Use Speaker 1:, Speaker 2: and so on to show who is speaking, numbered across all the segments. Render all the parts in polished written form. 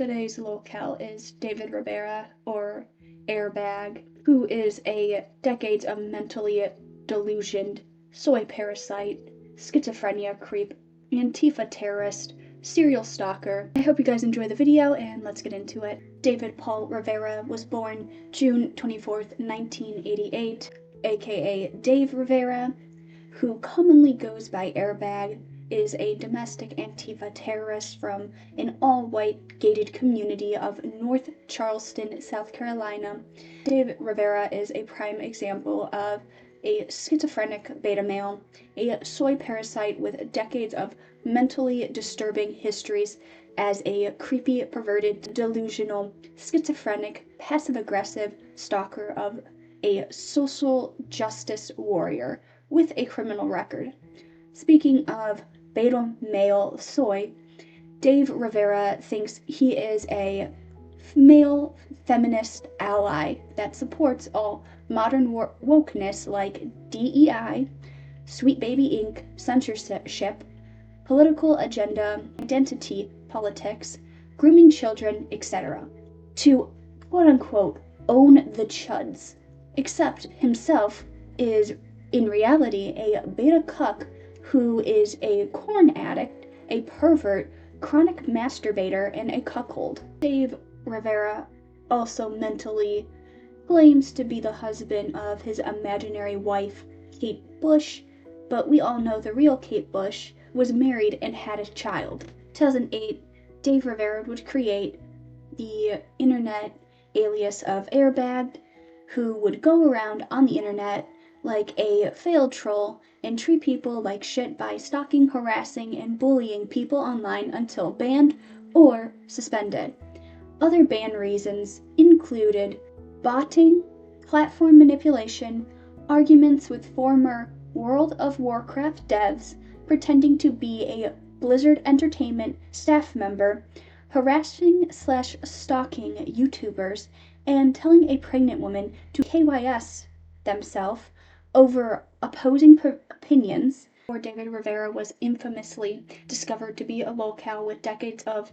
Speaker 1: Today's locale is David Rivera, or Airbag, who is a decades of mentally delusioned soy parasite, schizophrenia creep, Antifa terrorist, serial stalker. I hope you guys enjoy the video and let's get into it. David Paul Rivera was born June 24th, 1988, aka Dave Rivera, who commonly goes by Airbag, is a domestic Antifa terrorist from an all-white gated community of North Charleston, South Carolina. Dave Rivera is a prime example of a schizophrenic beta male, a soy parasite with decades of mentally disturbing histories as a creepy, perverted, delusional, schizophrenic, passive-aggressive stalker of a social justice warrior with a criminal record. Speaking of beta male soy, Dave Rivera thinks he is a male feminist ally that supports all modern wokeness like DEI, Sweet Baby Inc., censorship, political agenda, identity politics, grooming children, etc. To quote-unquote own the chuds, except himself is in reality a beta cuck who is a corn addict, a pervert, chronic masturbator, and a cuckold. Dave Rivera also mentally claims to be the husband of his imaginary wife, Kate Bush, but we all know the real Kate Bush was married and had a child. 2008, Dave Rivera would create the internet alias of Airbagged, who would go around on the internet like a failed troll and treat people like shit by stalking, harassing, and bullying people online until banned or suspended. Other ban reasons included botting, platform manipulation, arguments with former World of Warcraft devs, pretending to be a Blizzard Entertainment staff member, harassing/stalking YouTubers, and telling a pregnant woman to KYS themselves over opposing opinions. David Rivera was infamously discovered to be a locale with decades of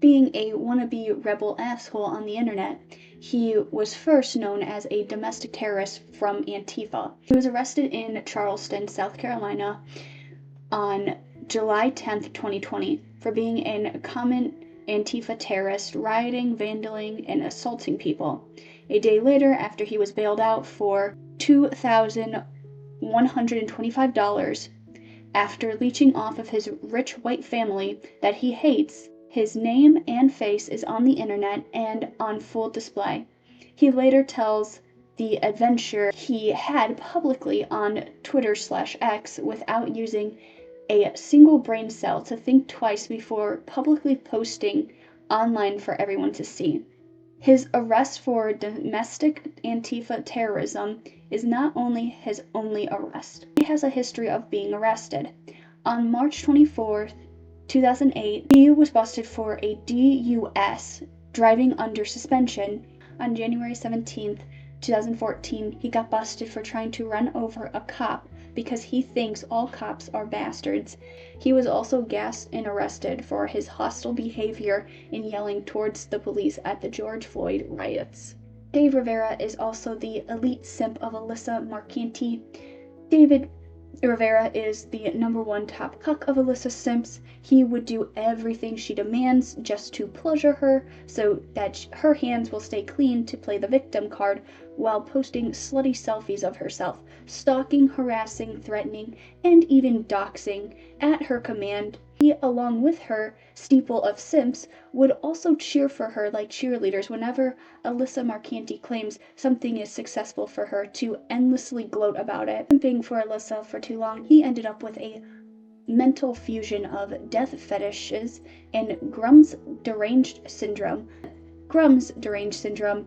Speaker 1: being a wannabe rebel asshole on the internet. He was first known as a domestic terrorist from Antifa. He was arrested in Charleston, South Carolina on July 10th, 2020 for being a common Antifa terrorist, rioting, vandaling, and assaulting people. A day later, after he was bailed out for $2,125 after leeching off of his rich white family that he hates, his name and face is on the internet and on full display. He later tells the adventure he had publicly on Twitter/X without using a single brain cell to think twice before publicly posting online for everyone to see. His arrest for domestic Antifa terrorism is not only his only arrest. He has a history of being arrested. On March 24th, 2008, he was busted for a DUS, driving under suspension. On January 17th, 2014, he got busted for trying to run over a cop because he thinks all cops are bastards. He was also gassed and arrested for his hostile behavior in yelling towards the police at the George Floyd riots. Dave Rivera is also the elite simp of Alyssa Marcanti. David Rivera is the #1 top cuck of Alyssa's simps. He would do everything she demands just to pleasure her so that her hands will stay clean to play the victim card while posting slutty selfies of herself, stalking, harassing, threatening, and even doxing at her command. He, along with her steeple of simps, would also cheer for her like cheerleaders whenever Alyssa Marcanti claims something is successful for her to endlessly gloat about it. Simping for Alyssa for too long, he ended up with a mental fusion of death fetishes and Grum's deranged syndrome. Grum's deranged syndrome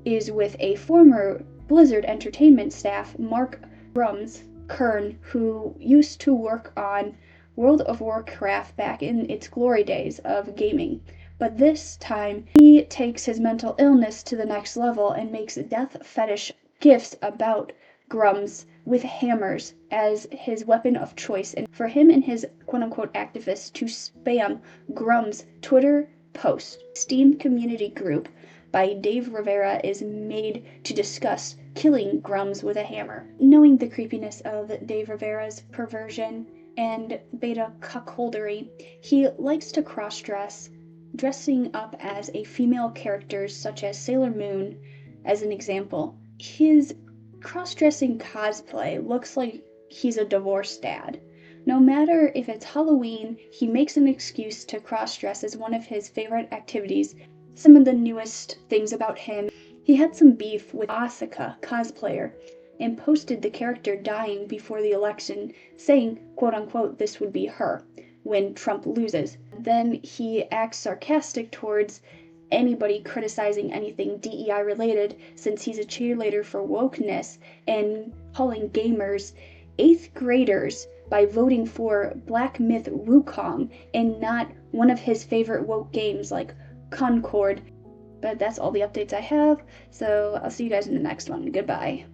Speaker 1: is with a former Blizzard Entertainment staff, Mark Grum's Kern, who used to work on World of Warcraft back in its glory days of gaming. But this time, he takes his mental illness to the next level and makes death fetish gifts about Grums with hammers as his weapon of choice, and for him and his quote-unquote activists to spam Grum's Twitter, post. Steam community group by Dave Rivera is made to discuss killing Grums with a hammer. Knowing the creepiness of Dave Rivera's perversion and beta cuckoldery, he likes to cross-dress, dressing up as a female characters such as Sailor Moon as an example. His cross-dressing cosplay looks like he's a divorced dad. No matter if it's Halloween, he makes an excuse to cross-dress as one of his favorite activities. Some of the newest things about him, he had some beef with Asuka cosplayer and posted the character dying before the election, saying, quote-unquote, this would be her when Trump loses. Then he acts sarcastic towards anybody criticizing anything DEI related, since he's a cheerleader for wokeness and calling gamers 8th graders by voting for Black Myth Wukong and not one of his favorite woke games like Concord. But that's all the updates I have, so I'll see you guys in the next one. Goodbye.